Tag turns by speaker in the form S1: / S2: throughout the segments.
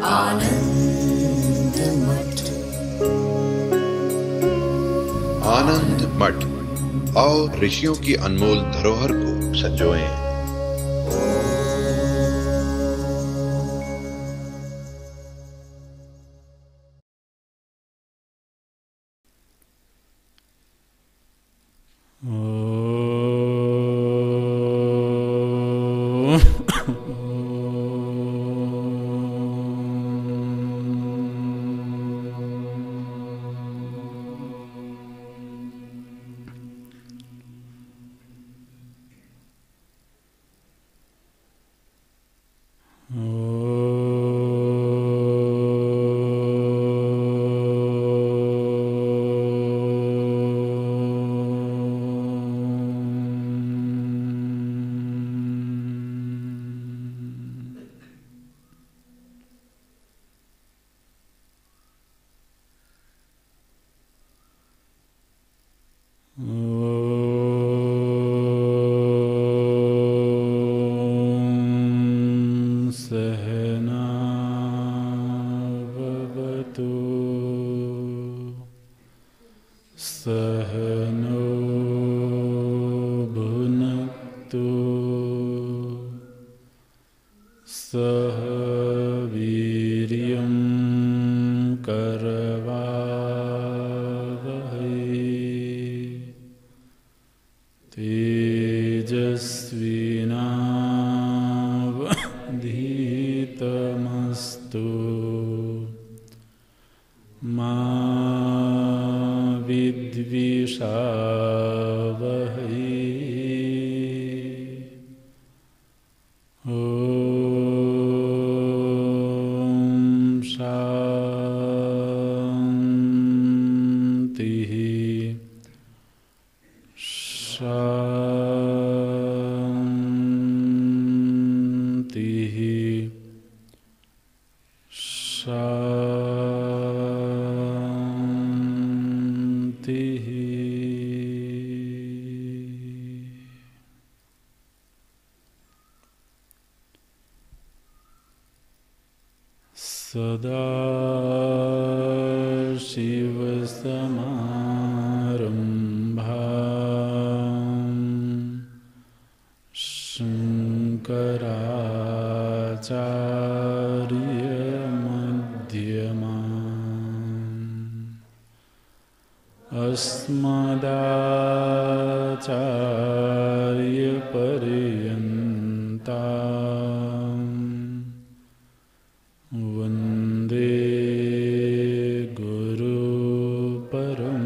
S1: आनंद मठ।
S2: आनंद मठ और ऋषियों की अनमोल धरोहर को संजोएं।
S3: सदा शिव समारंभां शंकराचार्य मध्यमाम् अस्मदाचार्य पर्यन्ताम् वन्दे गुरु परम्पराम्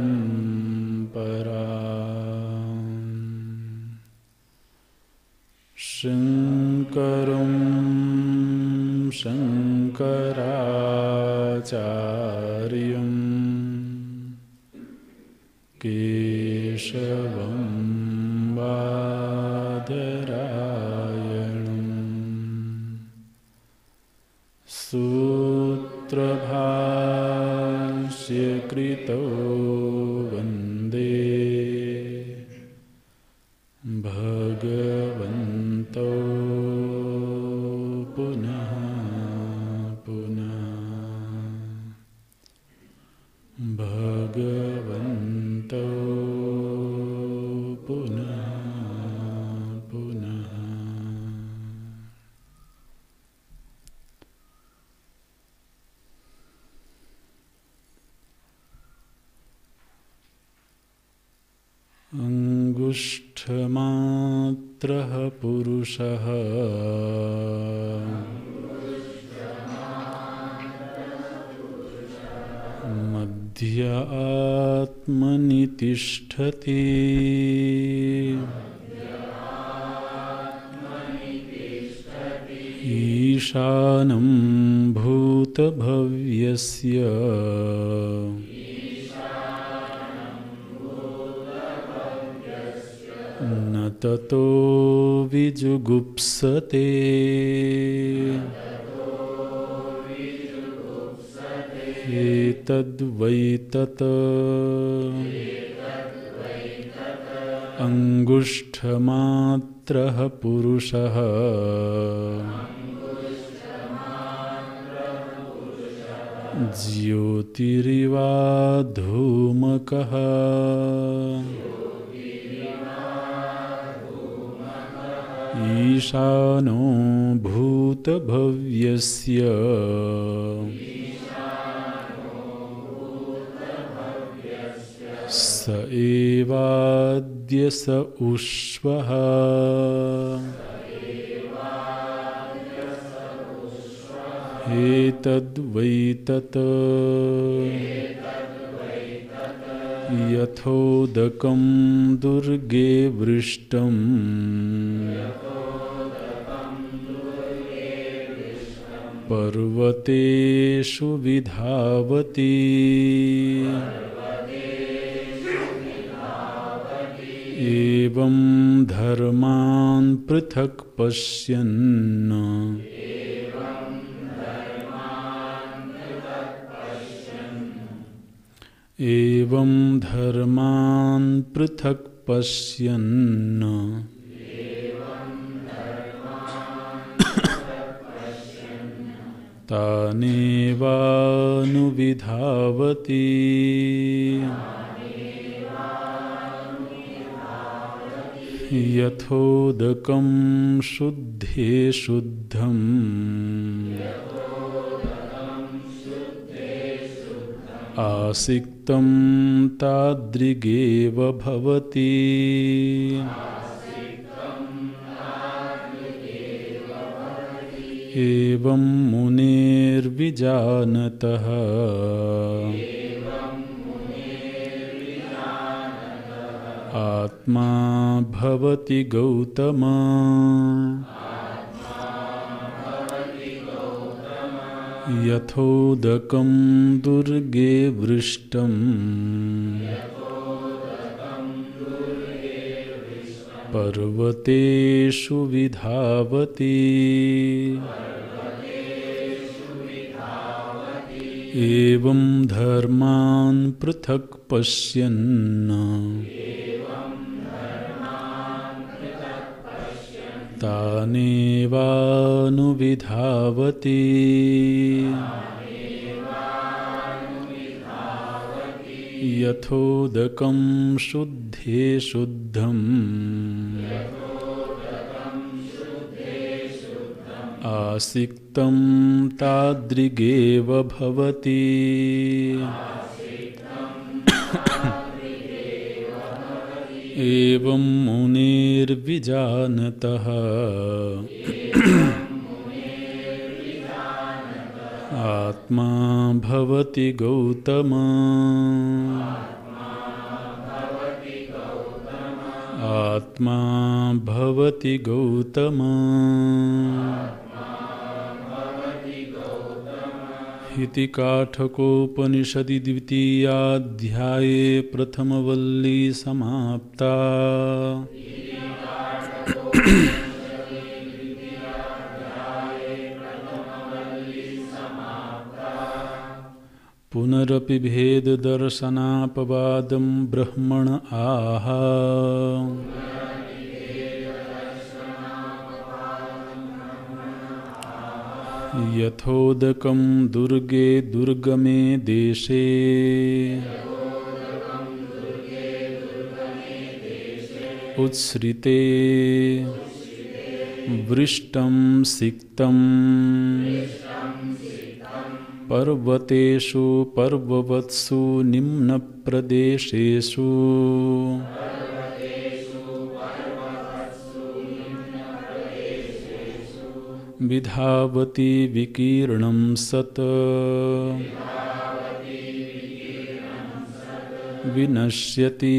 S3: शङ्करं शङ्कराचार्यं केशवं बादरायणम् सूत्रभाष्यकृतो वन्दे भगवन्तौ पुनः पुनः भगवन्तौ पुनः पुनः। अंगुष्ठमात्रः पुरुषः मध्य आत्मनि तिष्ठति ईशानं भूतभव्यस्य न ततो विजुगुप्सते एतद्वै तत् अंगुष्ठमात्रः पुरुषः ज्योतिरिवा धूमकः ईशानो भूतभव्यस्य स एवाद्य स उष्वः एतद्वैतत् यथोदकं दुर्गे वृष्टम् पर्वतेषु विधावति एवं धर्मान् पृथक् पश्यन् एवं धर्मान् पृथक् पश्यन् तानेवानुविधावति यथोदकं शुद्धे शुद्धम् आसिक्तं तादृगेव भवति एवं मुनेर्विजानतः आत्मा भवति गौतम यथोदकं दुर्गे वृष्टम् पर्वतेषु विधावति एवं धर्मान् पृथक् पश्यन् तानेवानुविधावति यथोदकं शुद्धे शुद्धम् आसिक्तं तादृगेव भवति एवं मुनेर्विजानतः आत्मा भवति गौतम आत्मा भवति गौतम इति काठकोपनिषदि द्वितीयाध्याये प्रथमवल्ली समाप्ता। पुनरपि भेददर्शनापवादं ब्रह्मण आह यथोदकं दुर्गे दुर्गमे देशे उत्सृते वृष्टं सिक्तं पर्वतेषु पर्ववत्सु निम्नप्रदेशेषु विधावति विकीर्णं सत् विनश्यति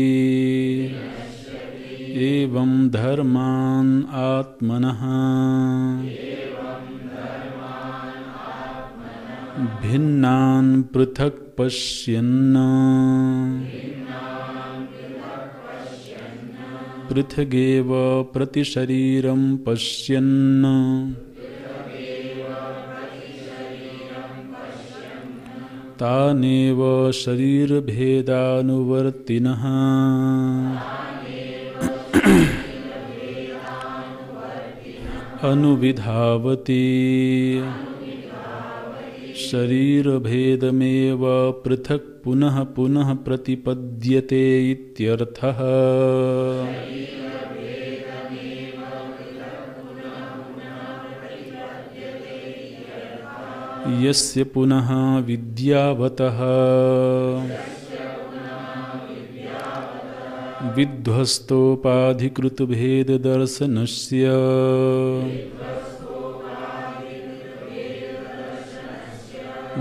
S3: एवं धर्मान् आत्मनः भिन्नान् पृथक् पश्यन् पृथगेव प्रतिशरीरं पश्यन् तानेव शरीरभेदानुवर्तिनः अनुविधावति शरीरभेदमेव पृथक् पुनः पुनः प्रतिपद्यते इत्यर्थः। यस्य पुनः विद्यावतः विध्वस्तोपाधिकृतभेददर्शनस्य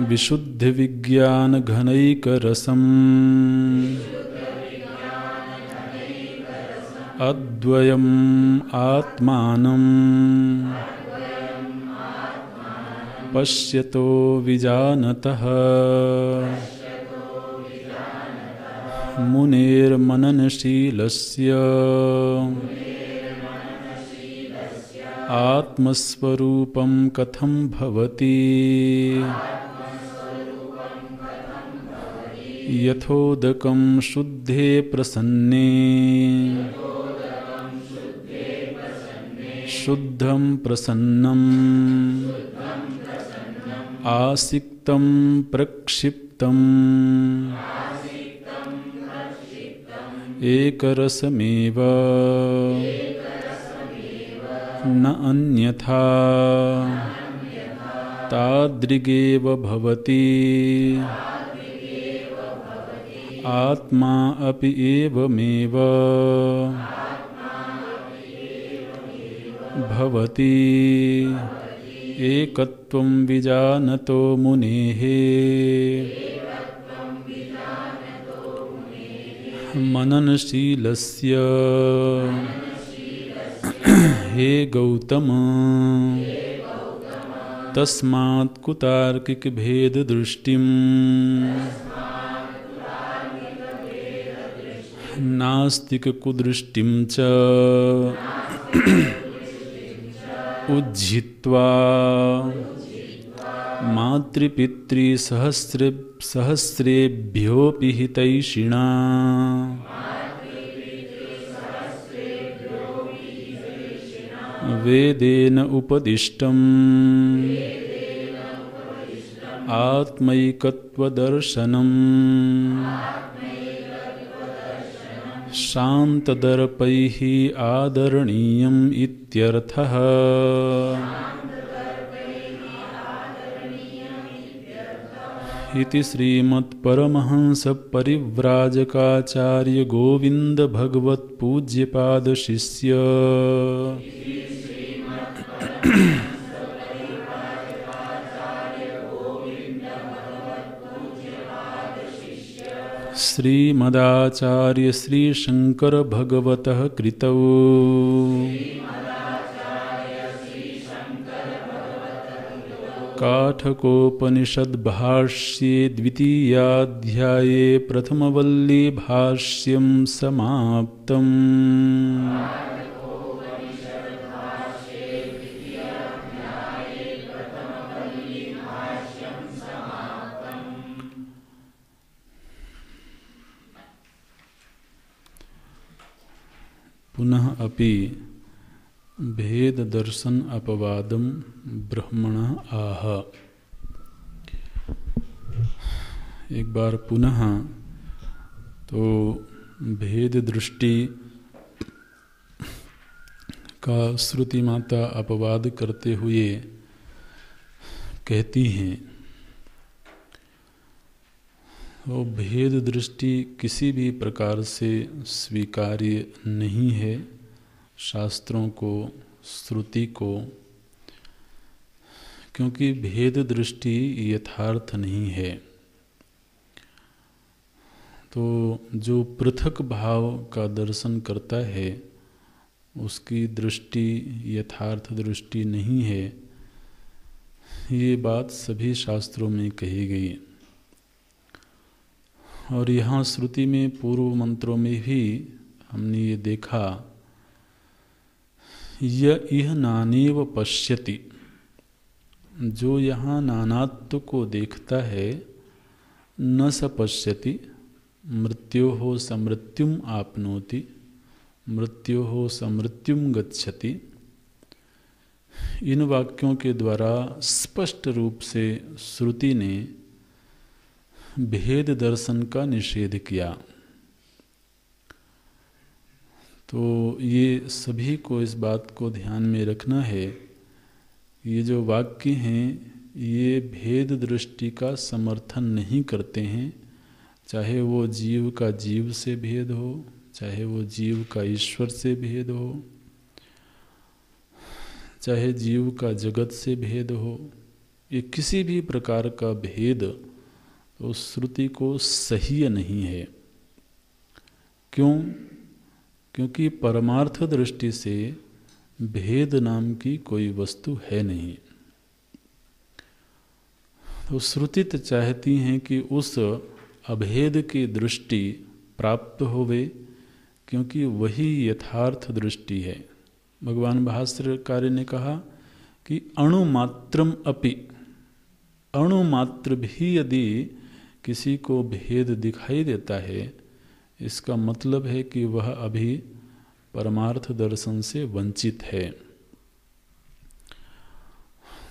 S3: विशुद्धविज्ञानघनैकरसम् अद्वयम् आत्मानम् पश्यतो विजानतः मुनेर्मननशीलस्य आत्मस्वरूपं कथं भवति यथोदकं शुद्धे प्रसन्ने शुद्धं प्रसन्नम् आसिक्तं प्रक्षिप्तम् एकरसमेव न अन्यथा तादृगेव भवति आत्मा अपि एवमेव भवति एकत्वं विजानतो मुनेः मननशीलस्य हे गौतम तस्मात् कुतार्किकभेददृष्टिम् नास्तिककुदृष्टिं च उज्झित्वा मातृपितृसहस्रेभ्योऽपि हितैषिणा वेदेन उपदिष्टम् आत्मैकत्वदर्शनम् शान्तदर्पैः आदरणीयम् इत्यर्थः। इति श्रीमत्परमहंसपरिव्राजकाचार्य गोविंद भगवत पूज्यपाद शिष्य श्रीमदाचार्य श्री शंकर भगवतः कृतौ काठकोपनिषद्भाष्ये द्वितीयाध्याये प्रथमवल्ली भाष्यं समाप्तम्। पुनः अपि भेद दर्शन अपवादम ब्रह्मणः आह। एक बार पुनः तो भेद दृष्टि का श्रुति माता अपवाद करते हुए कहती हैं, वो भेद दृष्टि किसी भी प्रकार से स्वीकार्य नहीं है शास्त्रों को, श्रुति को, क्योंकि भेद दृष्टि यथार्थ नहीं है। तो जो पृथक भाव का दर्शन करता है उसकी दृष्टि यथार्थ दृष्टि नहीं है, ये बात सभी शास्त्रों में कही गई। और यहाँ श्रुति में पूर्व मंत्रों में भी हमने ये देखा, इह नानेव पश्यति, जो यहाँ नानात्व को देखता है, न स पश्यति मृत्योः समृत्युम आपनोति मृत्योः समृत्युम गच्छति, इन वाक्यों के द्वारा स्पष्ट रूप से श्रुति ने भेद दर्शन का निषेध किया। तो ये सभी को इस बात को ध्यान में रखना है, ये जो वाक्य हैं ये भेद दृष्टि का समर्थन नहीं करते हैं, चाहे वो जीव का जीव से भेद हो, चाहे वो जीव का ईश्वर से भेद हो, चाहे जीव का जगत से भेद हो, ये किसी भी प्रकार का भेद तो श्रुति को सह्य नहीं है। क्यों? क्योंकि परमार्थ दृष्टि से भेद नाम की कोई वस्तु है नहीं। तो श्रुति तो चाहती हैं कि उस अभेद की दृष्टि प्राप्त होवे, क्योंकि वही यथार्थ दृष्टि है। भगवान भाष्यकार ने कहा कि अणुमात्रम अपि, अणुमात्र भी यदि किसी को भेद दिखाई देता है, इसका मतलब है कि वह अभी परमार्थ दर्शन से वंचित है।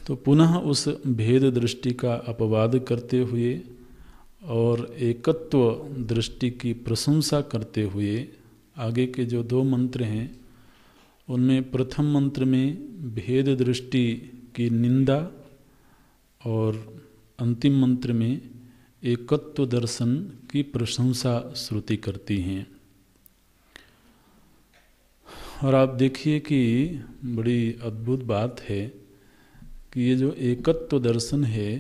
S3: तो पुनः उस भेद दृष्टि का अपवाद करते हुए और एकत्व दृष्टि की प्रशंसा करते हुए आगे के जो 2 मंत्र हैं उनमें प्रथम मंत्र में भेद दृष्टि की निंदा और अंतिम मंत्र में एकत्व दर्शन की प्रशंसा श्रुति करती हैं। और आप देखिए कि बड़ी अद्भुत बात है कि ये जो एकत्व दर्शन है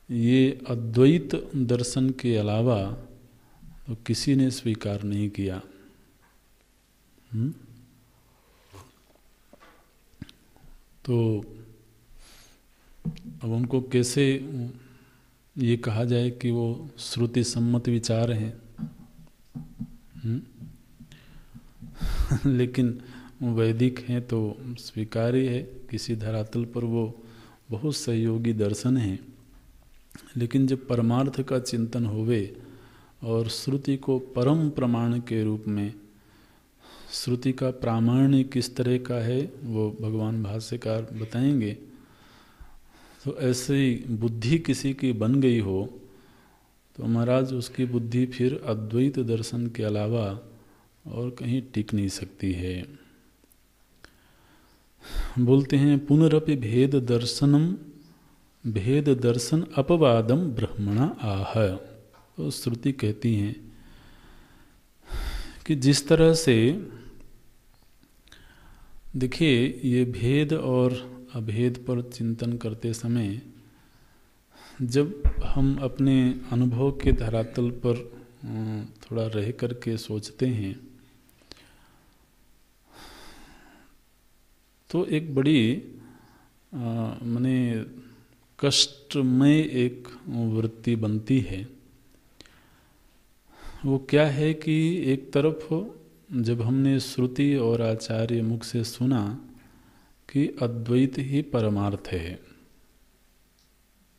S3: ये अद्वैत दर्शन के अलावा तो किसी ने स्वीकार नहीं किया। तो अब उनको कैसे ये कहा जाए कि वो श्रुति सम्मत विचार हैं? लेकिन वैदिक हैं तो स्वीकार्य है, किसी धरातल पर वो बहुत सहयोगी दर्शन है। लेकिन जब परमार्थ का चिंतन होवे और श्रुति को परम प्रमाण के रूप में, श्रुति का प्रामाण्य किस तरह का है वो भगवान भाष्यकार बताएंगे, तो ऐसी बुद्धि किसी की बन गई हो तो महाराज उसकी बुद्धि फिर अद्वैत दर्शन के अलावा और कहीं टिक नहीं सकती है। बोलते हैं पुनरपि भेद दर्शनम, भेद दर्शन अपवादम ब्रह्मणा आह। तो श्रुति कहती हैं कि जिस तरह से देखिए ये भेद और अभेद पर चिंतन करते समय जब हम अपने अनुभव के धरातल पर थोड़ा रह करके सोचते हैं तो एक बड़ी माने कष्टमय एक वृत्ति बनती है। वो क्या है कि एक तरफ जब हमने श्रुति और आचार्य मुख से सुना कि अद्वैत ही परमार्थ है,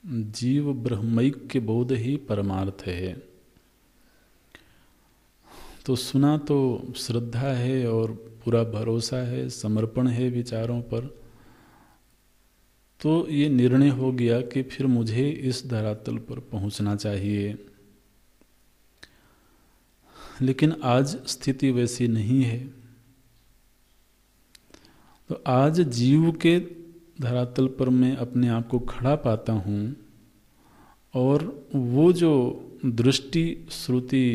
S3: जीव ब्रह्मैक्य बोध ही परमार्थ है, तो सुना तो श्रद्धा है और पूरा भरोसा है, समर्पण है विचारों पर। तो ये निर्णय हो गया कि फिर मुझे इस धरातल पर पहुंचना चाहिए। लेकिन आज स्थिति वैसी नहीं है। तो आज जीव के धरातल पर मैं अपने आप को खड़ा पाता हूँ और वो जो दृष्टि श्रुति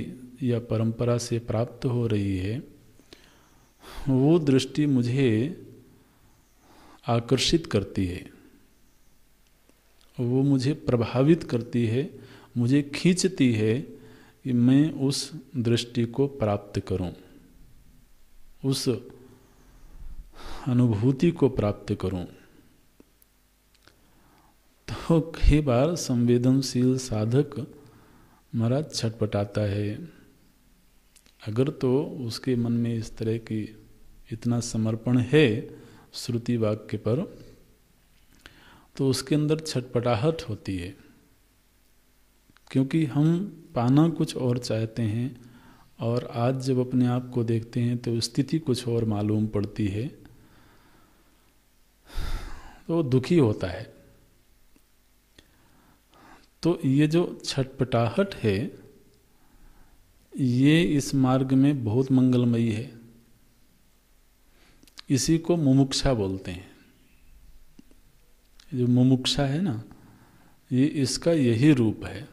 S3: या परंपरा से प्राप्त हो रही है वो दृष्टि मुझे आकर्षित करती है, वो मुझे प्रभावित करती है, मुझे खींचती है कि मैं उस दृष्टि को प्राप्त करूं, उस अनुभूति को प्राप्त करूं। तो कई बार संवेदनशील साधक महाराज छटपटाता है। अगर तो उसके मन में इस तरह की इतना समर्पण है श्रुति वाक्य पर, तो उसके अंदर छटपटाहट होती है, क्योंकि हम पाना कुछ और चाहते हैं और आज जब अपने आप को देखते हैं तो स्थिति कुछ और मालूम पड़ती है। तो वो दुखी होता है। तो ये जो छटपटाहट है ये इस मार्ग में बहुत मंगलमयी है। इसी को मुमुक्षा बोलते हैं। जो मुमुक्षा है ना, ये इसका यही रूप है।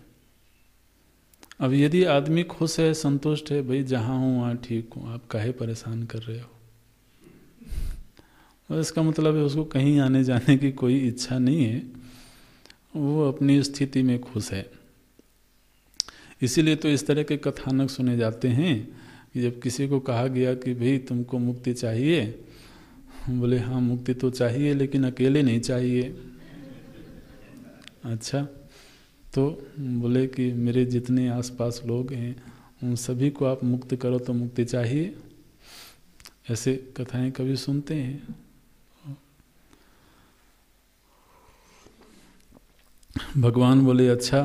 S3: अब यदि आदमी खुश है, संतुष्ट है, भाई जहाँ हूँ वहाँ ठीक हूँ, आप काहे परेशान कर रहे हो, और इसका मतलब है उसको कहीं आने जाने की कोई इच्छा नहीं है, वो अपनी स्थिति में खुश है। इसीलिए तो इस तरह के कथानक सुने जाते हैं कि जब किसी को कहा गया कि भाई तुमको मुक्ति चाहिए, बोले हाँ मुक्ति तो चाहिए लेकिन अकेले नहीं चाहिए। अच्छा, तो बोले कि मेरे जितने आसपास लोग हैं उन सभी को आप मुक्त करो तो मुक्ति चाहिए। ऐसे कथाएं कभी सुनते हैं। भगवान बोले अच्छा,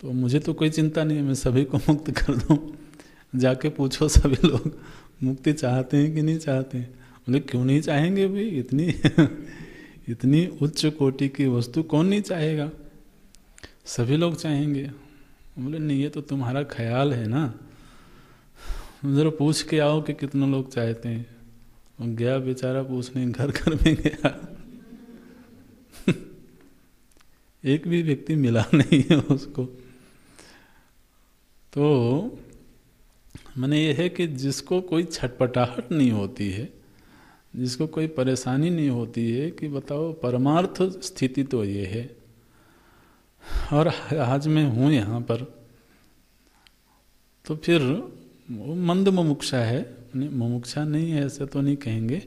S3: तो मुझे तो कोई चिंता नहीं है, मैं सभी को मुक्त कर दूं। जाके पूछो सभी लोग मुक्ति चाहते हैं कि नहीं चाहते हैं। बोले क्यों नहीं चाहेंगे भाई, इतनी उच्च कोटि की वस्तु कौन नहीं चाहेगा, सभी लोग चाहेंगे। बोले नहीं, ये तो तुम्हारा ख्याल है ना, जरा पूछ के आओ कि कितने लोग चाहते हैं। और गया बेचारा पूछने, घर घर में गया एक भी व्यक्ति मिला नहीं है उसको। तो माने ये है कि जिसको कोई छटपटाहट नहीं होती है, जिसको कोई परेशानी नहीं होती है कि बताओ परमार्थ स्थिति तो ये है, और आज मैं हूँ यहाँ पर, तो फिर वो मंद मुमुक्षा है। मुमुक्षा नहीं है ऐसे तो नहीं कहेंगे,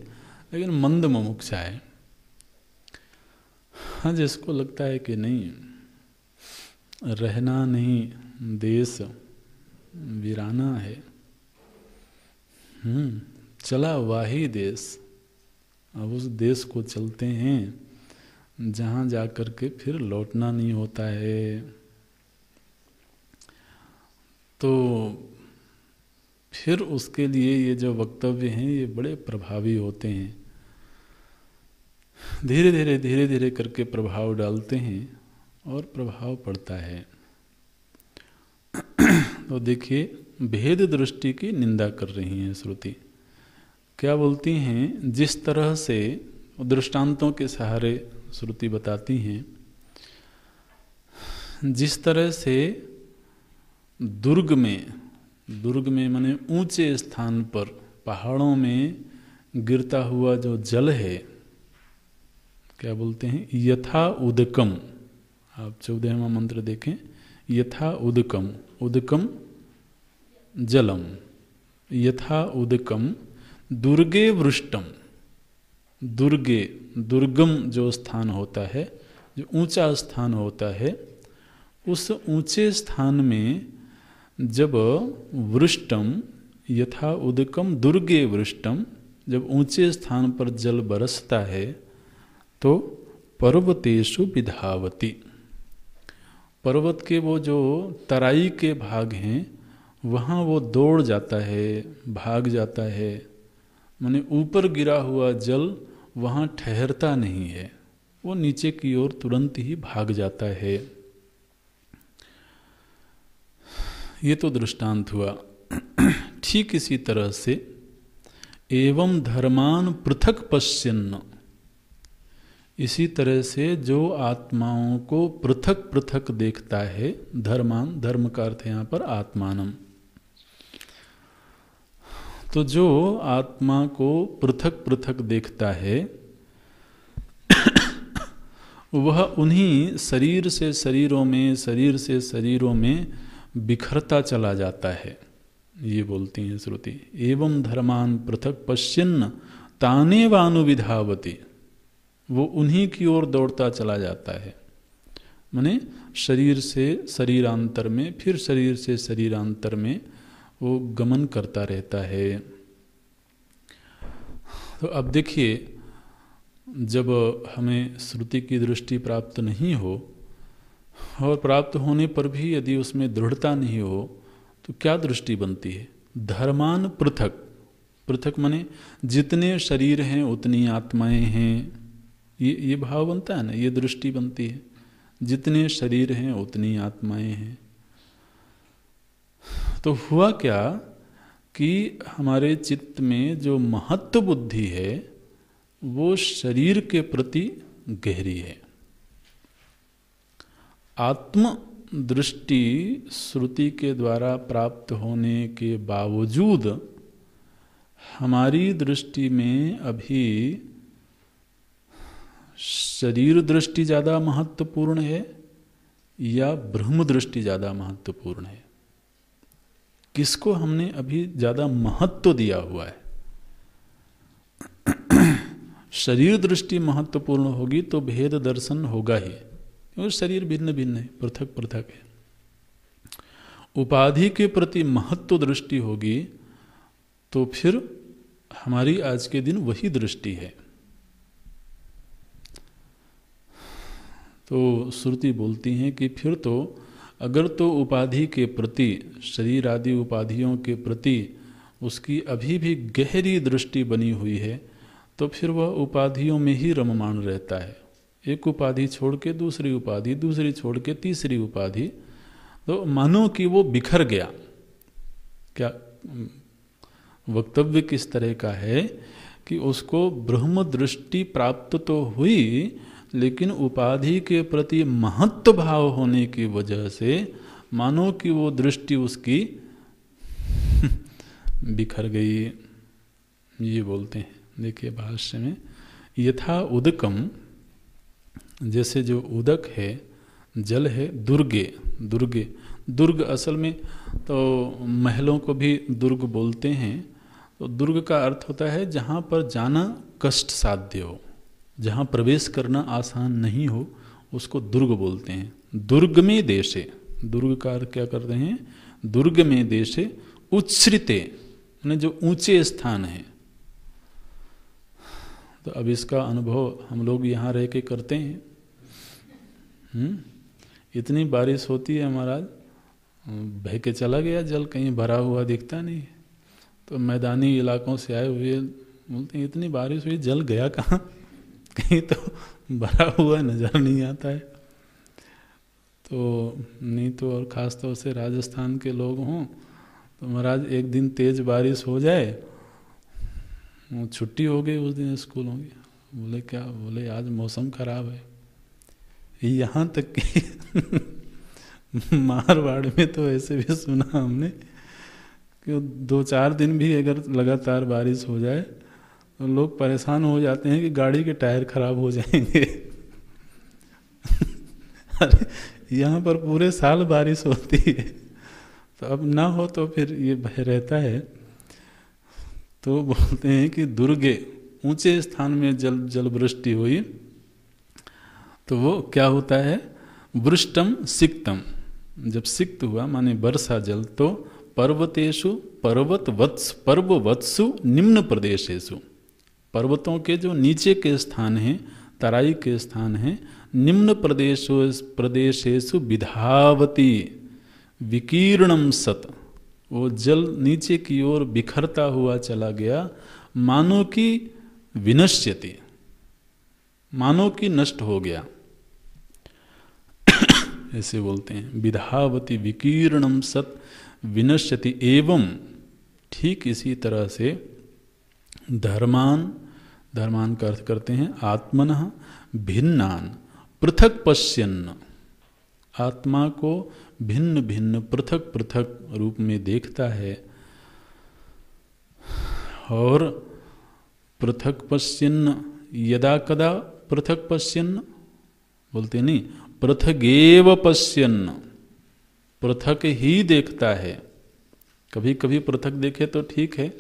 S3: लेकिन मंद मुमुक्षा है। हाँ, जिसको लगता है कि नहीं रहना नहीं, देश वीराना है, चला वाही देश, अब उस देश को चलते हैं जहाँ जाकर के फिर लौटना नहीं होता है। तो फिर उसके लिए ये जो वक्तव्य हैं ये बड़े प्रभावी होते हैं, धीरे धीरे करके प्रभाव डालते हैं और प्रभाव पड़ता है। तो देखिए, भेद दृष्टि की निंदा कर रही हैं श्रुति। क्या बोलती हैं, जिस तरह से दृष्टांतों के सहारे श्रुति बताती हैं, जिस तरह से दुर्ग में माने ऊंचे स्थान पर पहाड़ों में गिरता हुआ जो जल है, क्या बोलते हैं, यथा उदकम। आप 14वां मंत्र देखें, यथा उदकम, उदकम जलम, यथा उदकम दुर्गे वृष्टम। दुर्गम जो स्थान होता है, जो ऊंचा स्थान होता है, उस ऊंचे स्थान में जब वृष्टम, यथा उदकम दुर्गे वृष्टम, जब ऊंचे स्थान पर जल बरसता है तो पर्वतेषु विधावति, पर्वत के वो जो तराई के भाग हैं वहाँ वो दौड़ जाता है, भाग जाता है। माने ऊपर गिरा हुआ जल वहाँ ठहरता नहीं है, वो नीचे की ओर तुरंत ही भाग जाता है। ये तो दृष्टांत हुआ। ठीक इसी तरह से एवं धर्मान पृथक पश्यन्न, इसी तरह से जो आत्माओं को पृथक पृथक देखता है, धर्मान, धर्म का अर्थ यहाँ पर आत्मानम, तो जो आत्मा को पृथक पृथक देखता है वह उन्हीं शरीर से शरीरों में, शरीर से शरीरों में बिखरता चला जाता है। ये बोलती हैं श्रुति, एवं धर्मान पृथक पश्यन्न तानेवानुविधावति, वो उन्हीं की ओर दौड़ता चला जाता है। माने शरीर से शरीरांतर में, फिर शरीर से शरीरांतर में वो गमन करता रहता है। तो अब देखिए, जब हमें श्रुति की दृष्टि प्राप्त नहीं हो और प्राप्त होने पर भी यदि उसमें दृढ़ता नहीं हो तो क्या दृष्टि बनती है? धर्मान पृथक, पृथक माने जितने शरीर हैं उतनी आत्माएं हैं, ये भाव बनता है ना, ये दृष्टि बनती है। जितने शरीर हैं उतनी आत्माएं हैं। तो हुआ क्या कि हमारे चित्त में जो महत्व बुद्धि है वो शरीर के प्रति गहरी है। आत्म दृष्टि श्रुति के द्वारा प्राप्त होने के बावजूद हमारी दृष्टि में अभी शरीर दृष्टि ज़्यादा महत्वपूर्ण है या ब्रह्म दृष्टि ज़्यादा महत्वपूर्ण है? किसको हमने अभी ज़्यादा महत्व दिया हुआ है? शरीर दृष्टि महत्वपूर्ण होगी तो भेद दर्शन होगा ही, क्योंकि शरीर भिन्न भिन्न है, पृथक पृथक है। उपाधि के प्रति महत्व दृष्टि होगी तो फिर हमारी आज के दिन वही दृष्टि है। तो श्रुति बोलती हैं कि फिर तो अगर तो उपाधि के प्रति, शरीर आदि उपाधियों के प्रति उसकी अभी भी गहरी दृष्टि बनी हुई है तो फिर वह उपाधियों में ही रममाण रहता है। एक उपाधि छोड़ के दूसरी उपाधि, दूसरी छोड़ के तीसरी उपाधि, तो मानो कि वो बिखर गया। क्या वक्तव्य किस तरह का है कि उसको ब्रह्म दृष्टि प्राप्त तो हुई, लेकिन उपाधि के प्रति महत्व भाव होने की वजह से मानो कि वो दृष्टि उसकी बिखर गई। ये बोलते हैं, देखिए भाष्य में, यथा उदकम, जैसे जो उदक है, जल है, दुर्गे, दुर्गे, दुर्ग असल में तो महलों को भी दुर्ग बोलते हैं। तो दुर्ग का अर्थ होता है जहाँ पर जाना कष्ट साध्य हो, जहाँ प्रवेश करना आसान नहीं हो, उसको दुर्ग बोलते हैं। दुर्ग में देशे, दुर्ग का अर्थ क्या करते हैं? दुर्ग में देशे उच्छ्रिते, यानी जो ऊंचे स्थान है। तो अब इसका अनुभव हम लोग यहाँ रह के करते हैं। इतनी बारिश होती है महाराज, बह के चला गया जल, कहीं भरा हुआ दिखता नहीं। तो मैदानी इलाकों से आए हुए बोलते हैं इतनी बारिश हुई, जल गया कहाँ? कहीं तो भरा हुआ नजर नहीं आता है। तो नहीं तो और ख़ास तौर से राजस्थान के लोग हों तो महाराज एक दिन तेज बारिश हो जाए, छुट्टी हो गई, उस दिन स्कूल होंगे। बोले क्या? बोले आज मौसम खराब है। यहाँ तक कि मारवाड़ में तो ऐसे भी सुना हमने कि 2-4 दिन भी अगर लगातार बारिश हो जाए तो लोग परेशान हो जाते हैं कि गाड़ी के टायर खराब हो जाएंगे। अरे यहाँ पर पूरे साल बारिश होती है, तो अब ना हो तो फिर ये भय रहता है। तो बोलते हैं कि दुर्गे, ऊंचे स्थान में जल वृष्टि हुई तो वो क्या होता है? वृष्टम सिक्तम, जब सिक्त हुआ माने वर्षा जल, तो पर्वतेषु पर्ववत्सु निम्न प्रदेशेषु, पर्वतों के जो नीचे के स्थान हैं, तराई के स्थान हैं, निम्न प्रदेशेषु विधावती विकीर्णम सत, वो जल नीचे की ओर बिखरता हुआ चला गया, मानो कि विनश्यति, मानो कि नष्ट हो गया। ऐसे बोलते हैं, विधावती विकीर्णम सत विनश्यति। एवं ठीक इसी तरह से धर्मान, धर्मान का अर्थ करते हैं आत्मनः भिन्नान पृथक पश्यन्न, आत्मा को भिन्न भिन्न पृथक पृथक रूप में देखता है। और पृथक पश्यन्न, यदा कदा पृथक पश्यन्न बोलते नहीं, पृथगेव पश्यन्न, पृथक ही देखता है। कभी कभी पृथक देखे तो ठीक है,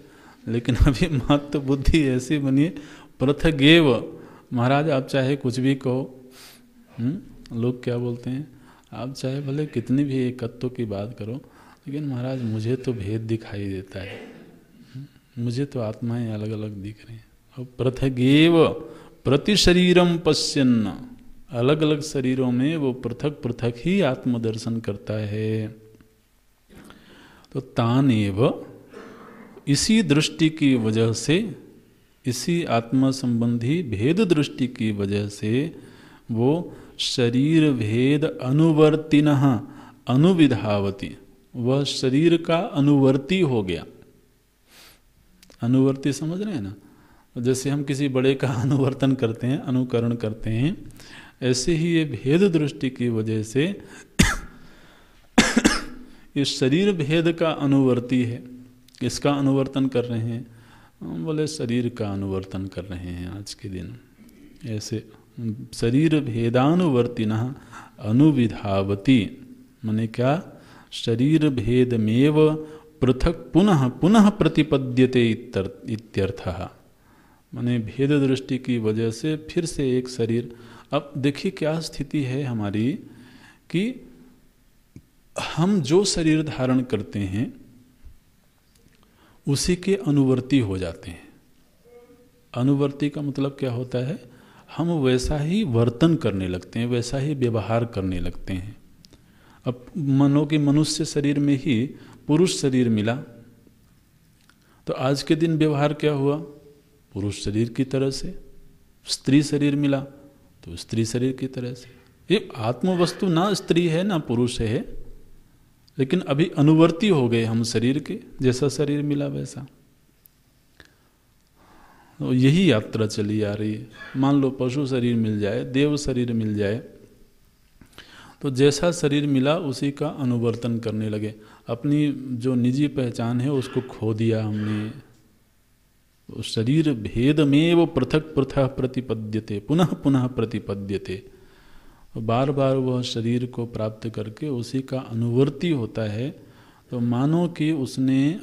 S3: लेकिन अभी महत्व बुद्धि ऐसी बनी, पृथगेव। महाराज आप चाहे कुछ भी कहो, लोग क्या बोलते हैं, आप चाहे भले कितनी भी एकत्व की बात करो, लेकिन महाराज मुझे तो भेद दिखाई देता है, मुझे तो आत्माएं अलग अलग दिख रही हैं। और पृथगेव प्रति शरीरम पश्यन्न, अलग अलग शरीरों में वो पृथक पृथक ही आत्मदर्शन करता है। तो तानेव, इसी दृष्टि की वजह से इसी आत्मा संबंधी भेद दृष्टि की वजह से वो शरीर भेद अनुवर्तिनः अनुविधावती, वह शरीर का अनुवर्ती हो गया। अनुवर्ती समझ रहे हैं ना? जैसे हम किसी बड़े का अनुवर्तन करते हैं, अनुकरण करते हैं, ऐसे ही ये भेद दृष्टि की वजह से इस शरीर भेद का अनुवर्ती है। किसका अनुवर्तन कर रहे हैं? बोले शरीर का अनुवर्तन कर रहे हैं आज के दिन। ऐसे शरीर भेदानुवर्तिनः अनुविधावती, माने क्या? शरीर भेदमेव पृथक पुनः पुनः प्रतिपद्यते इत्यर्थः। माने भेद दृष्टि की वजह से फिर से एक शरीर। अब देखिए क्या स्थिति है हमारी कि हम जो शरीर धारण करते हैं उसी के अनुवर्ती हो जाते हैं। अनुवर्ती का मतलब क्या होता है? हम वैसा ही वर्तन करने लगते हैं, वैसा ही व्यवहार करने लगते हैं। अब मानो कि मनुष्य शरीर में ही पुरुष शरीर मिला, तो आज के दिन व्यवहार क्या हुआ? पुरुष शरीर की तरह से। स्त्री शरीर मिला तो स्त्री शरीर की तरह से। ये आत्म वस्तु ना स्त्री है ना पुरुष है, लेकिन अभी अनुवर्ती हो गए हम शरीर के, जैसा शरीर मिला वैसा। तो यही यात्रा चली आ रही है। मान लो पशु शरीर मिल जाए, देव शरीर मिल जाए, तो जैसा शरीर मिला उसी का अनुवर्तन करने लगे। अपनी जो निजी पहचान है उसको खो दिया हमने। तो शरीर भेदमेव पृथक पृथक प्रतिपद्यते, पुनः पुनः प्रतिपद्यते। बार बार वह शरीर को प्राप्त करके उसी का अनुवर्ती होता है। तो मानो कि उसने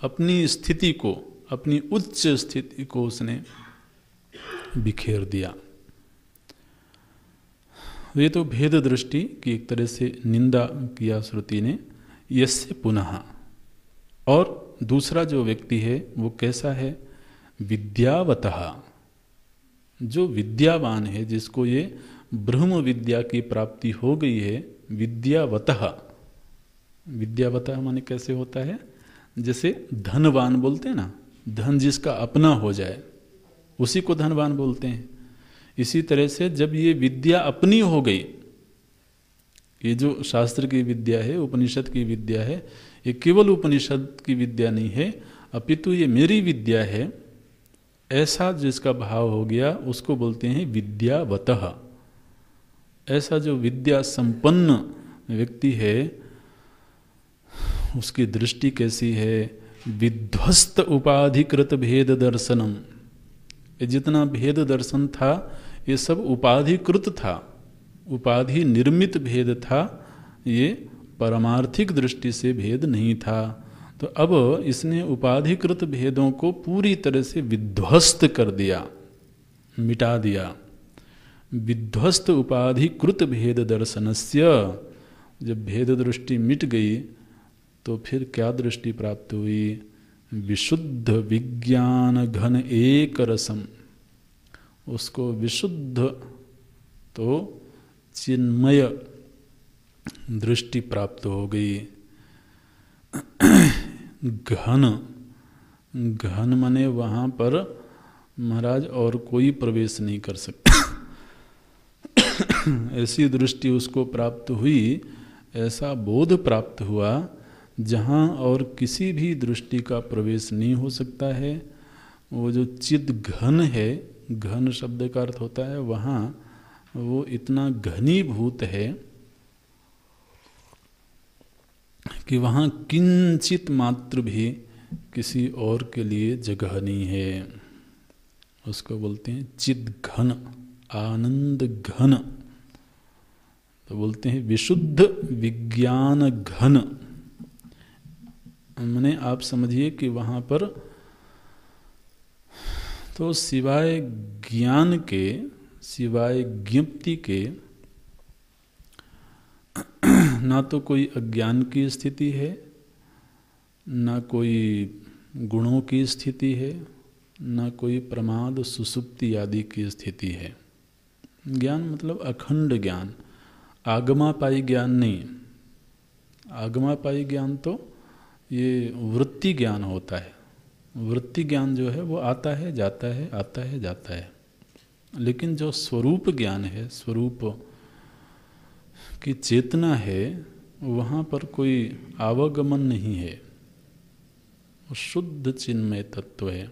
S3: अपनी स्थिति को, अपनी उच्च स्थिति को उसने बिखेर दिया। ये तो भेद दृष्टि की एक तरह से निंदा किया श्रुति ने। यस्य पुनः। और दूसरा जो व्यक्ति है वो कैसा है? विद्यावतः, जो विद्यावान है, जिसको ये ब्रह्म विद्या की प्राप्ति हो गई है। विद्यावतः, विद्यावतः माने कैसे होता है? जैसे धनवान बोलते हैं ना, धन जिसका अपना हो जाए उसी को धनवान बोलते हैं। इसी तरह से जब ये विद्या अपनी हो गई, ये जो शास्त्र की विद्या है, उपनिषद की विद्या है, ये केवल उपनिषद की विद्या नहीं है, अपितु ये मेरी विद्या है, ऐसा जिसका भाव हो गया उसको बोलते हैं विद्यावतः। ऐसा जो विद्या संपन्न व्यक्ति है उसकी दृष्टि कैसी है? विध्वस्त उपाधिकृत भेद दर्शनम। ये जितना भेद दर्शन था ये सब उपाधिकृत था, उपाधि निर्मित भेद था, ये परमार्थिक दृष्टि से भेद नहीं था। तो अब इसने उपाधिकृत भेदों को पूरी तरह से विध्वस्त कर दिया, मिटा दिया। विध्वस्त उपाधिकृत भेद दर्शनस्य, जब भेद दृष्टि मिट गई तो फिर क्या दृष्टि प्राप्त हुई? विशुद्ध विज्ञान घन एक रसम। उसको विशुद्ध तो चिन्मय दृष्टि प्राप्त हो गई। घन, घन माने वहाँ पर महाराज और कोई प्रवेश नहीं कर सकता। ऐसी दृष्टि उसको प्राप्त हुई, ऐसा बोध प्राप्त हुआ जहाँ और किसी भी दृष्टि का प्रवेश नहीं हो सकता है। वो जो चिद घन है, घन शब्द का अर्थ होता है वहाँ वो इतना घनीभूत है कि वहाँ किंचित मात्र भी किसी और के लिए जगह नहीं है। उसको बोलते हैं चिद घन, आनंद घन। तो बोलते हैं विशुद्ध विज्ञान घन। मैंने आप समझिए कि वहाँ पर तो सिवाय ज्ञान के, सिवाय ज्ञप्ति के ना तो कोई अज्ञान की स्थिति है, ना कोई गुणों की स्थिति है, ना कोई प्रमाद सुसुप्ति आदि की स्थिति है। ज्ञान मतलब अखंड ज्ञान, आगमापाई ज्ञान नहीं। आगमापाई ज्ञान तो ये वृत्ति ज्ञान होता है, वृत्ति ज्ञान जो है वो आता है जाता है, आता है जाता है, लेकिन जो स्वरूप ज्ञान है, स्वरूप की चेतना है, वहाँ पर कोई आवागमन नहीं है, वो शुद्ध चिन्मय तत्व है।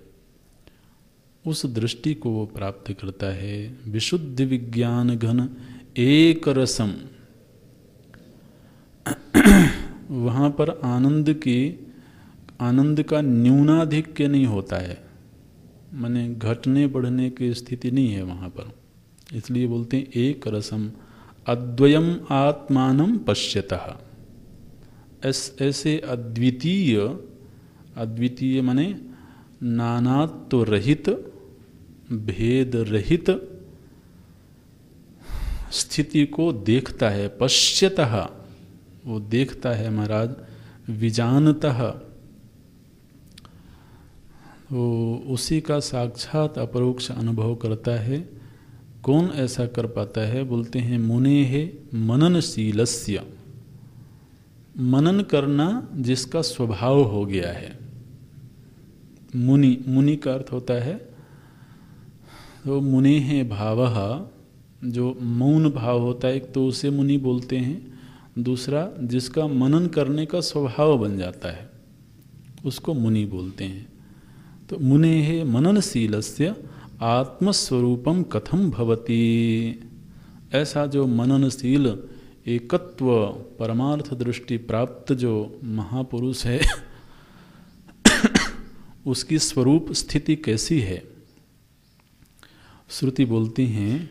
S3: उस दृष्टि को वो प्राप्त करता है। विशुद्ध विज्ञान घन एक रसम, वहाँ पर आनंद का न्यूनाधिक्य नहीं होता है, माने घटने बढ़ने की स्थिति नहीं है वहाँ पर। इसलिए बोलते हैं एक रसम अद्वयम आत्मानं पश्यतः। ऐसे अद्वितीय माने नानात्व रहित, भेद रहित स्थिति को देखता है। पश्यतः, वो देखता है महाराज, विजानतः, वो उसी का साक्षात अपरोक्ष अनुभव करता है। कौन ऐसा कर पाता है? बोलते हैं मुनेः मननशीलस्य, मनन करना जिसका स्वभाव हो गया है। मुनि का अर्थ होता है तो मुनेः भावः, जो मौन भाव होता है, एक तो उसे मुनि बोलते हैं, दूसरा जिसका मनन करने का स्वभाव बन जाता है उसको मुनि बोलते हैं। तो मुनेः मननशीलस्य आत्मस्वरूपम कथम भवति, ऐसा जो मननशील एकत्व परमार्थ दृष्टि प्राप्त जो महापुरुष है उसकी स्वरूप स्थिति कैसी है? श्रुति बोलती हैं,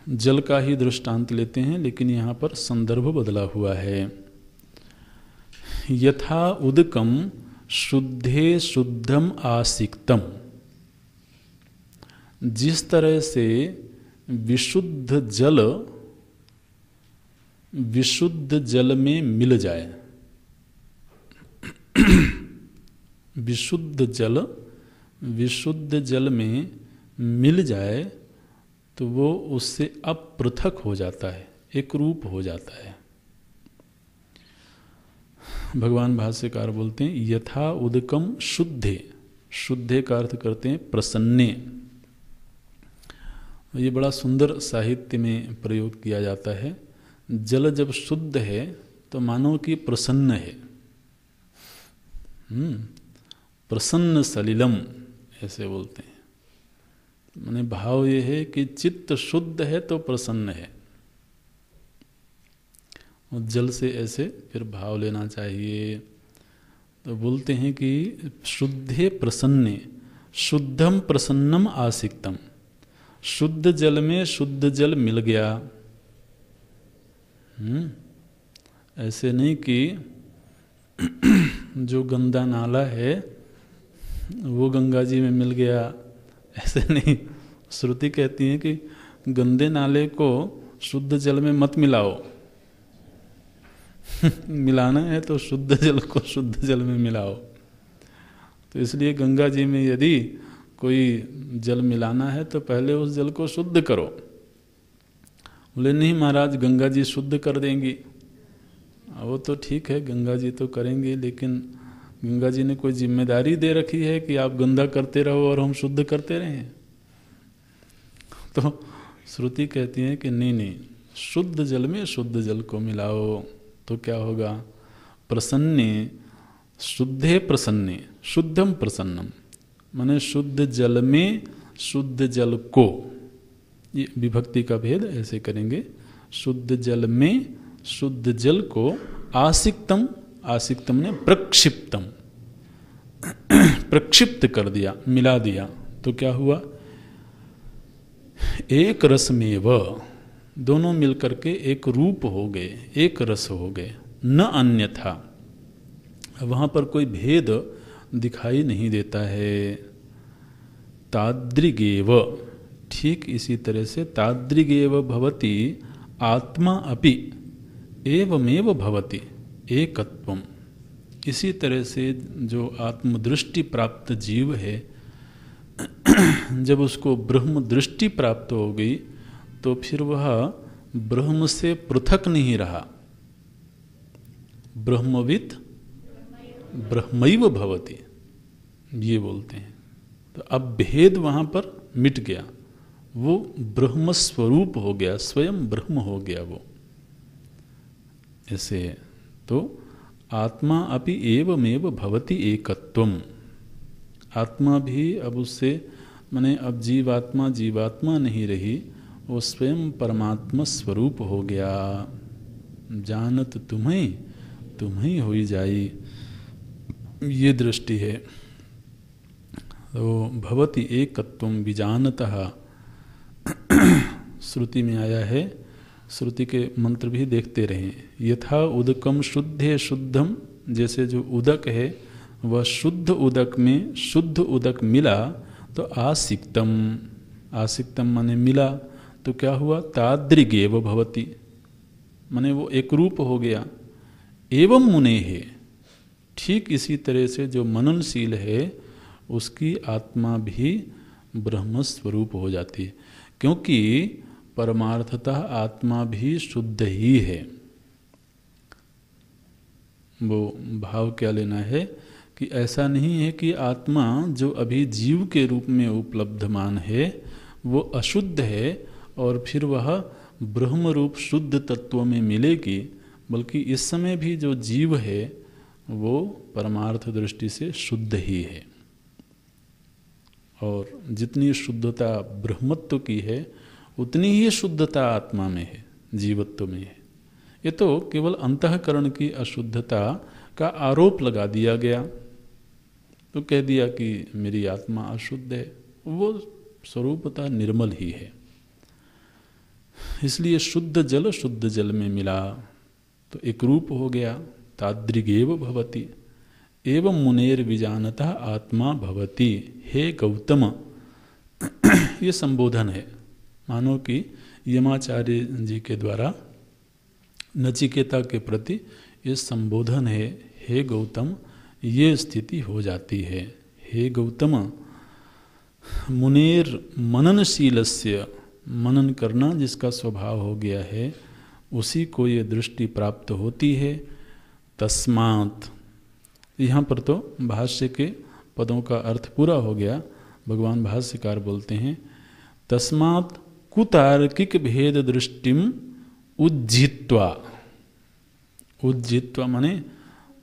S3: जल का ही दृष्टांत लेते हैं, लेकिन यहाँ पर संदर्भ बदला हुआ है। यथा उदकम शुद्धे शुद्धम आसिक्तम, जिस तरह से विशुद्ध जल में मिल जाए, विशुद्ध जल में मिल जाए तो वो उससे अपृथक हो जाता है, एक रूप हो जाता है। भगवान भाष्यकार बोलते हैं यथा उदकम शुद्धे, शुद्धे का अर्थ करते हैं प्रसन्ने। ये बड़ा सुंदर साहित्य में प्रयोग किया जाता है। जल जब शुद्ध है तो मानो कि प्रसन्न है, प्रसन्न सलिलम ऐसे बोलते हैं। माने भाव ये है कि चित्त शुद्ध है तो प्रसन्न है। और जल से ऐसे फिर भाव लेना चाहिए। तो बोलते हैं कि शुद्धे प्रसन्ने, शुद्धम प्रसन्नम आसिक्तम, शुद्ध जल में शुद्ध जल मिल गया। ऐसे नहीं कि जो गंदा नाला है वो गंगा जी में मिल गया, ऐसे नहीं। श्रुति कहती है कि गंदे नाले को शुद्ध जल में मत मिलाओ मिलाना है तो शुद्ध जल को शुद्ध जल में मिलाओ। तो इसलिए गंगा जी में यदि कोई जल मिलाना है तो पहले उस जल को शुद्ध करो। बोले नहीं महाराज गंगा जी शुद्ध कर देंगी। वो तो ठीक है, गंगा जी तो करेंगे, लेकिन गंगा जी ने कोई जिम्मेदारी दे रखी है कि आप गंदा करते रहो और हम शुद्ध करते रहें? तो श्रुति कहती है कि नहीं, शुद्ध जल में शुद्ध जल को मिलाओ तो क्या होगा? प्रसन्ने, शुद्धे प्रसन्ने, शुद्धम प्रसन्नम, माने शुद्ध जल में शुद्ध जल को, ये विभक्ति का भेद ऐसे करेंगे। शुद्ध जल में शुद्ध जल को आसिक्तम, आसिक्तम ने प्रक्षिप्तम, प्रक्षिप्त कर दिया, मिला दिया तो क्या हुआ? एक रस में व, दोनों मिलकर के एक रूप हो गए, एक रस हो गए। न अन्यथा, वहाँ पर कोई भेद दिखाई नहीं देता है। तादृगेव, ठीक इसी तरह से तादृगेव भवति आत्मा अपि एवमेव भवति एकत्वम। इसी तरह से जो आत्मदृष्टि प्राप्त जीव है जब उसको ब्रह्म दृष्टि प्राप्त हो गई तो फिर वह ब्रह्म से पृथक नहीं रहा। ब्रह्मवित् ब्रह्मैव भवति, ये बोलते हैं। तो अब भेद वहाँ पर मिट गया, वो ब्रह्म स्वरूप हो गया, स्वयं ब्रह्म हो गया वो। ऐसे है। तो आत्मा अपि एवमेव भवति एकत्वम, आत्मा भी अब उससे माने अब जीवात्मा जीवात्मा नहीं रही, वो स्वयं परमात्मा स्वरूप हो गया। जानत तुम्हें तुम्हें होई जाई, ये दृष्टि है। तो भवति एकत्वम विजानतः, श्रुति में आया है, श्रुति के मंत्र भी देखते रहें। यथा उदकम शुद्धे शुद्धम, जैसे जो उदक है वह शुद्ध उदक में शुद्ध उदक मिला तो आसिक्तम, आसिक्तम माने मिला तो क्या हुआ, तादृगेव भवति, माने वो एक रूप हो गया। एवं मुने है, ठीक इसी तरह से जो मननशील है उसकी आत्मा भी ब्रह्म स्वरूप हो जाती है, क्योंकि परमार्थतः आत्मा भी शुद्ध ही है। वो भाव क्या लेना है कि ऐसा नहीं है कि आत्मा जो अभी जीव के रूप में उपलब्धमान है वो अशुद्ध है और फिर वह ब्रह्म रूप शुद्ध तत्व में मिलेगी, बल्कि इस समय भी जो जीव है वो परमार्थ दृष्टि से शुद्ध ही है। और जितनी शुद्धता ब्रह्मत्व की है उतनी ही शुद्धता आत्मा में है, जीवत्व में है। ये तो केवल अंतःकरण की अशुद्धता का आरोप लगा दिया गया, तो कह दिया कि मेरी आत्मा अशुद्ध है, वो स्वरूपतः निर्मल ही है। इसलिए शुद्ध जल में मिला तो एक रूप हो गया, तादृगेव भवति एवं मुनेर विजानतः आत्मा भवति। हे गौतम, ये संबोधन है, मानो कि यमाचार्य जी के द्वारा नचिकेता के प्रति ये संबोधन है। हे गौतम, ये स्थिति हो जाती है। हे गौतम, मुनेर मननशीलस्य, मनन करना जिसका स्वभाव हो गया है उसी को ये दृष्टि प्राप्त होती है। तस्मात्, यहाँ पर तो भाष्य के पदों का अर्थ पूरा हो गया। भगवान भाष्यकार बोलते हैं, तस्मात् कुतार्किक भेद दृष्टिम उज्जित्वा, उज्जित्वा माने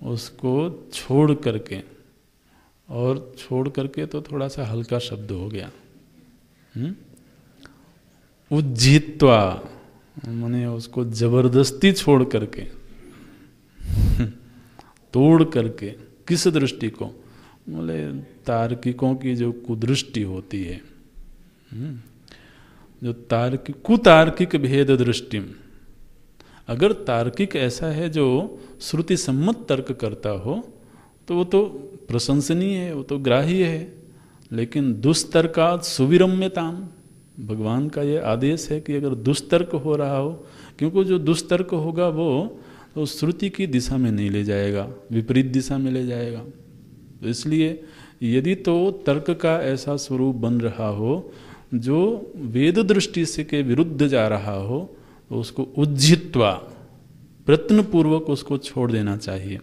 S3: उसको छोड़ करके, और छोड़ करके तो थोड़ा सा हल्का शब्द हो गया। उज्जित्वा माने उसको जबरदस्ती छोड़ करके, तोड़ करके। किस दृष्टि को, बोले तार्किकों की जो कुदृष्टि होती है, जो तार्किक कुतार्किक भेद दृष्टि। अगर तार्किक ऐसा है जो श्रुति सम्मत तर्क करता हो तो वो तो प्रशंसनीय है, वो तो ग्राह्य है। लेकिन दुष्तर्कात् सुविरम्यताम, भगवान का ये आदेश है कि अगर दुष्तर्क हो रहा हो, क्योंकि जो दुष्तर्क होगा वो तो श्रुति की दिशा में नहीं ले जाएगा, विपरीत दिशा में ले जाएगा। तो इसलिए यदि तो तर्क का ऐसा स्वरूप बन रहा हो जो वेद दृष्टि से के विरुद्ध जा रहा हो, तो उसको उज्जित्वा, प्रयत्नपूर्वक उसको छोड़ देना चाहिए।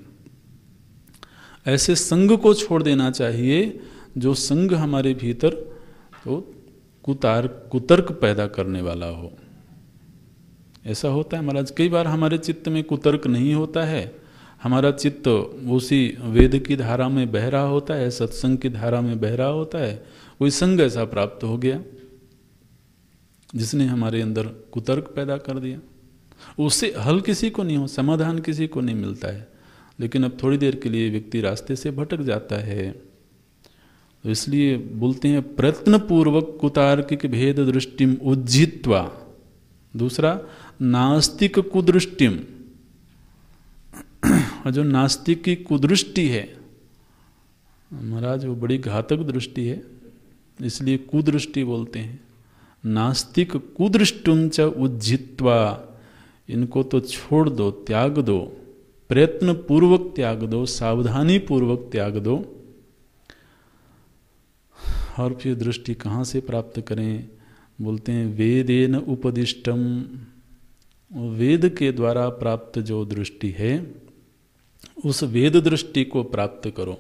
S3: ऐसे संग को छोड़ देना चाहिए जो संग हमारे भीतर तो कुतर्क पैदा करने वाला हो। ऐसा होता है महाराज, कई बार हमारे चित्त में कुतर्क नहीं होता है, हमारा चित्त उसी वेद की धारा में बह रहा होता है, सत्संग की धारा में बह रहा होता है। कोई संग ऐसा प्राप्त हो गया जिसने हमारे अंदर कुतर्क पैदा कर दिया। उससे हल किसी को नहीं हो, समाधान किसी को नहीं मिलता है, लेकिन अब थोड़ी देर के लिए व्यक्ति रास्ते से भटक जाता है। तो इसलिए बोलते हैं प्रयत्नपूर्वक कुतार्किक भेद दृष्टिम उज्जित्वा। दूसरा नास्तिक कुदृष्टिम, और जो नास्तिक की कुदृष्टि है महाराज वो बड़ी घातक दृष्टि है, इसलिए कुदृष्टि बोलते हैं। नास्तिक कुदृष्टुंच उज्जित्वा, इनको तो छोड़ दो, त्याग दो, प्रयत्न पूर्वक त्याग दो, सावधानी पूर्वक त्याग दो। और फिर दृष्टि कहाँ से प्राप्त करें, बोलते हैं वेदेन उपदिष्टम, वेद के द्वारा प्राप्त जो दृष्टि है उस वेद दृष्टि को प्राप्त करो।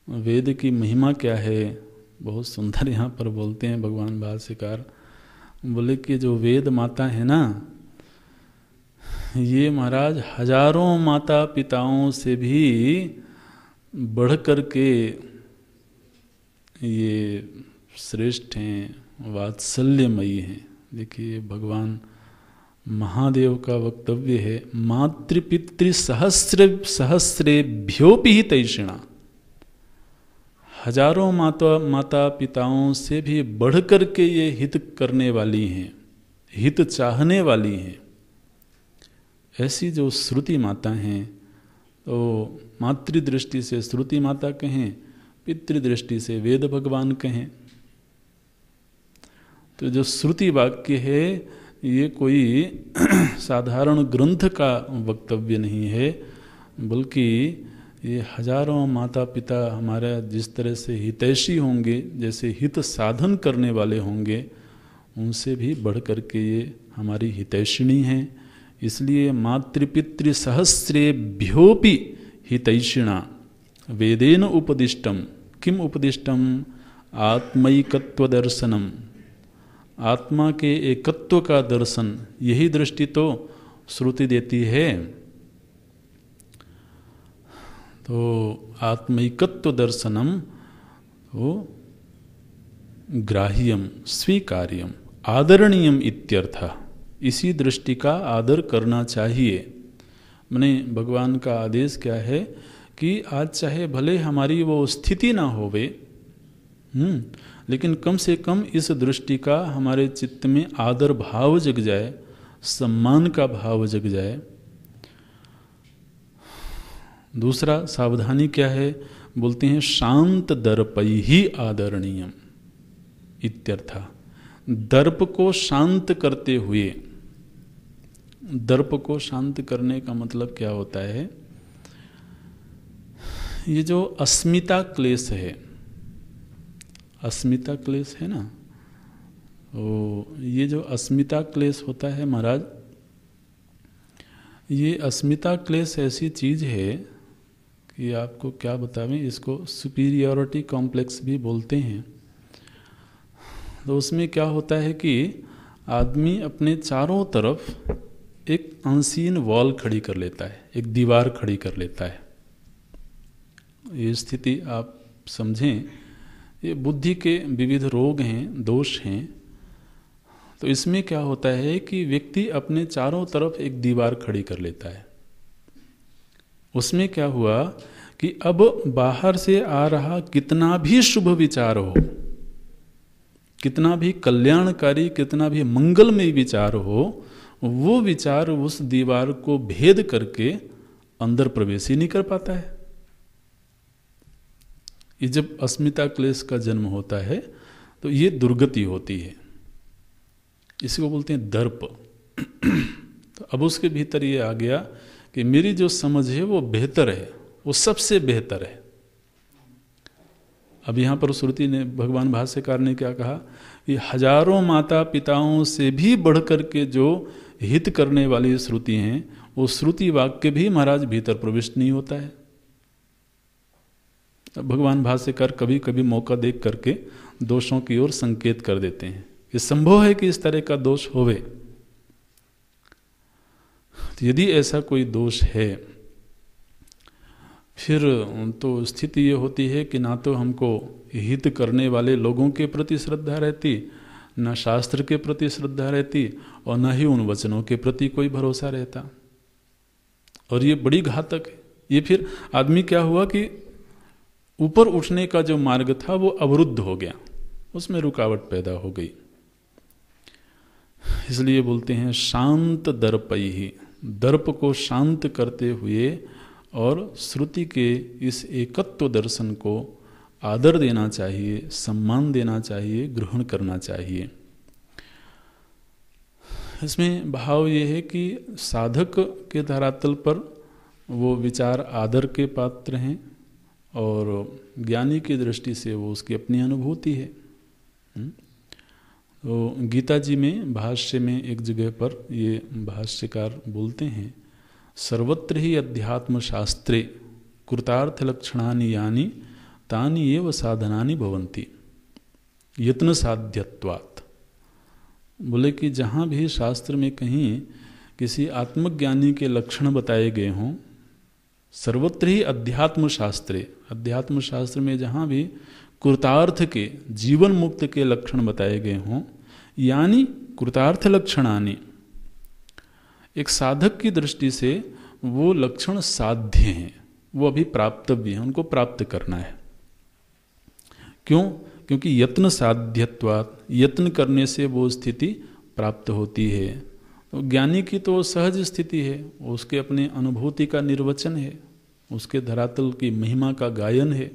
S3: वेद की महिमा क्या है, बहुत सुंदर यहाँ पर बोलते हैं भगवान भाष्यकार। बोले कि जो वेद माता है ना, ये महाराज हजारों माता पिताओं से भी बढ़ कर के ये श्रेष्ठ हैं, वात्सल्यमयी हैं। देखिए भगवान महादेव का वक्तव्य है, मातृपितृ सहस्रेभ्योपि ही तैषिणा। हजारों माता पिताओं से भी बढ़ कर के ये हित करने वाली हैं, हित चाहने वाली हैं। ऐसी जो श्रुति माता हैं, तो मातृदृष्टि से श्रुति माता कहें, पितृदृष्टि से वेद भगवान कहें। तो जो श्रुति वाक्य है ये कोई साधारण ग्रंथ का वक्तव्य नहीं है, बल्कि ये हजारों माता पिता हमारा जिस तरह से हितैषी होंगे, जैसे हित साधन करने वाले होंगे, उनसे भी बढ़ कर के ये हमारी हितैषिणी हैं। इसलिए मातृपितृ सहस्रेभ्योपि हितैषिणा वेदेन उपदिष्टम। किम उपदिष्टम? आत्मैकत्व दर्शनम, आत्मा के एकत्व का दर्शन। यही दृष्टि तो श्रुति देती है। तो आत्मैकत्व दर्शनम तो ग्राह्यम स्वीकार्यम आदरणीयम इत्यर्थः। इसी दृष्टि का आदर करना चाहिए। मैंने भगवान का आदेश क्या है कि आज चाहे भले हमारी वो स्थिति ना होवे, लेकिन कम से कम इस दृष्टि का हमारे चित्त में आदर भाव जग जाए, सम्मान का भाव जग जाए। दूसरा सावधानी क्या है? बोलते हैं शांत दर्पैहि आदरणीयम इत्यर्थ। दर्प को शांत करते हुए। दर्प को शांत करने का मतलब क्या होता है? ये जो अस्मिता क्लेश है, अस्मिता क्लेश है ना, तो ये जो अस्मिता क्लेश होता है महाराज, ये अस्मिता क्लेश ऐसी चीज है कि आपको क्या बतावें, इसको सुपीरियरिटी कॉम्प्लेक्स भी बोलते हैं। तो उसमें क्या होता है कि आदमी अपने चारों तरफ एक अनसीन वॉल खड़ी कर लेता है, एक दीवार खड़ी कर लेता है। ये स्थिति आप समझें, ये बुद्धि के विविध रोग हैं, दोष हैं। तो इसमें क्या होता है कि व्यक्ति अपने चारों तरफ एक दीवार खड़ी कर लेता है। उसमें क्या हुआ कि अब बाहर से आ रहा कितना भी शुभ विचार हो, कितना भी कल्याणकारी, कितना भी मंगलमय विचार हो, वो विचार उस दीवार को भेद करके अंदर प्रवेश ही नहीं कर पाता है। ये जब अस्मिता क्लेश का जन्म होता है तो ये दुर्गति होती है। इसको बोलते हैं दर्प। तो अब उसके भीतर ये आ गया कि मेरी जो समझ है वो बेहतर है, वो सबसे बेहतर है। अब यहाँ पर श्रुति ने, भगवान भाष्यकार ने क्या कहा कि हजारों माता पिताओं से भी बढ़कर के जो हित करने वाली श्रुति हैं, वो श्रुति वाक्य भी महाराज भीतर प्रविष्ट नहीं होता है। भगवान भाष्यकार कभी कभी मौका देख करके दोषों की ओर संकेत कर देते हैं कि संभव है कि इस तरह का दोष होवे। तो यदि ऐसा कोई दोष है, फिर तो स्थिति ये होती है कि ना तो हमको हित करने वाले लोगों के प्रति श्रद्धा रहती, न शास्त्र के प्रति श्रद्धा रहती, और न ही उन वचनों के प्रति कोई भरोसा रहता। और ये बड़ी घातक है। ये फिर आदमी क्या हुआ कि ऊपर उठने का जो मार्ग था वो अवरुद्ध हो गया, उसमें रुकावट पैदा हो गई। इसलिए बोलते हैं शांत दर्पैहि, दर्प को शांत करते हुए और श्रुति के इस एकत्व दर्शन को आदर देना चाहिए, सम्मान देना चाहिए, ग्रहण करना चाहिए। इसमें भाव ये है कि साधक के धरातल पर वो विचार आदर के पात्र हैं और ज्ञानी की दृष्टि से वो उसकी अपनी अनुभूति है। तो गीता जी में भाष्य में एक जगह पर ये भाष्यकार बोलते हैं, सर्वत्र ही अध्यात्म शास्त्रे कृतार्थ लक्षणानि यानि तानि एव साधनानि भवन्ति यत्न साध्यत्वात्। बोले कि जहाँ भी शास्त्र में कहीं किसी आत्मज्ञानी के लक्षण बताए गए हों, सर्वत्र ही अध्यात्म शास्त्र में जहाँ भी कृतार्थ के, जीवन मुक्त के लक्षण बताए गए हों, यानी कृतार्थ लक्षणानि, एक साधक की दृष्टि से वो लक्षण साध्य हैं, वो अभी प्राप्तव्य हैं, उनको प्राप्त करना है। क्यों? क्योंकि यत्न साध्यत्वात्, यत्न करने से वो स्थिति प्राप्त होती है। तो ज्ञानी की तो सहज स्थिति है, उसके अपने अनुभूति का निर्वचन है, उसके धरातल की महिमा का गायन है।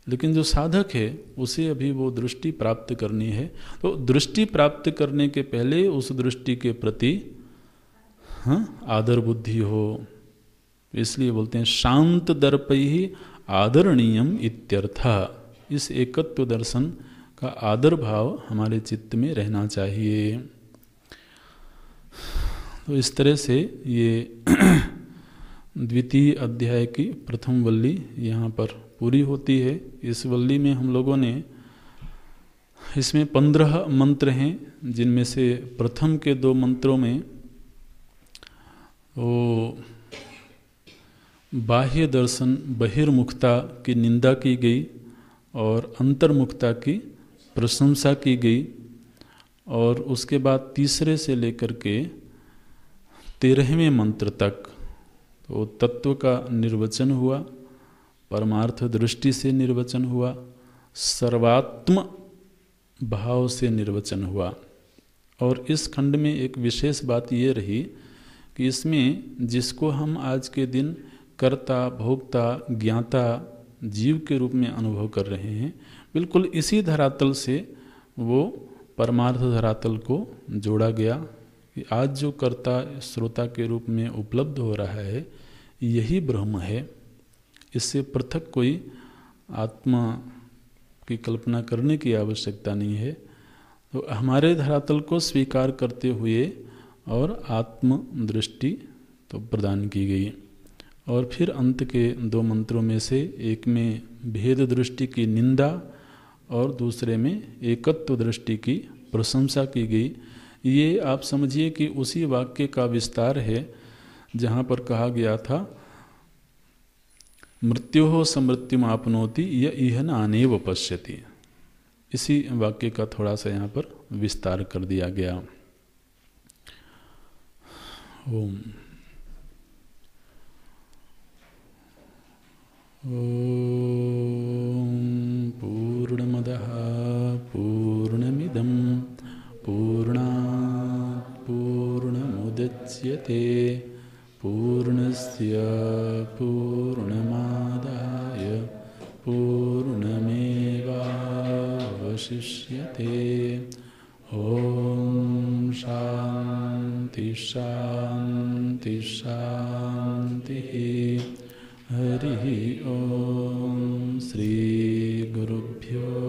S3: लेकिन जो साधक है उसे अभी वो दृष्टि प्राप्त करनी है। तो दृष्टि प्राप्त करने के पहले उस दृष्टि के प्रति आदर बुद्धि हो। इसलिए बोलते हैं शांत दर्पैहि आदरणीयम इत्यर्थः। इस एकत्व दर्शन का आदर भाव हमारे चित्त में रहना चाहिए। तो इस तरह से ये द्वितीय अध्याय की प्रथम वल्ली यहाँ पर पूरी होती है। इस वल्ली में हम लोगों ने, इसमें 15 मंत्र हैं, जिनमें से प्रथम के 2 मंत्रों में वो बाह्य दर्शन बहिर्मुखता की निंदा की गई और अंतर्मुखता की प्रशंसा की गई। और उसके बाद तीसरे से लेकर के 13वें मंत्र तक तो तत्व का निर्वचन हुआ, परमार्थ दृष्टि से निर्वचन हुआ, सर्वात्म भाव से निर्वचन हुआ। और इस खंड में एक विशेष बात ये रही कि इसमें जिसको हम आज के दिन कर्ता, भोक्ता, ज्ञाता, जीव के रूप में अनुभव कर रहे हैं, बिल्कुल इसी धरातल से वो परमार्थ धरातल को जोड़ा गया कि आज जो कर्ता श्रोता के रूप में उपलब्ध हो रहा है यही ब्रह्म है। इससे पृथक कोई आत्मा की कल्पना करने की आवश्यकता नहीं है। तो हमारे धरातल को स्वीकार करते हुए और आत्म दृष्टि तो प्रदान की गई। और फिर अंत के 2 मंत्रों में से एक में भेद दृष्टि की निंदा और दूसरे में एकत्व दृष्टि की प्रशंसा की गई। ये आप समझिए कि उसी वाक्य का विस्तार है जहाँ पर कहा गया था मृत्योः समृत्युम आपनोति य इह नानेव पश्यति। इसी वाक्य का थोड़ा सा यहाँ पर विस्तार कर दिया गया। ओम पूर्णमदः पूर्णमिदं पूर्णात् पूर्णमुदच्यते पूर्णस्य पूर्णमादाय पूर्णमेवावशिष्यते। ॐ शान्ति शान्ति शान्तिः। हरिः ॐ श्री गुरुभ्यो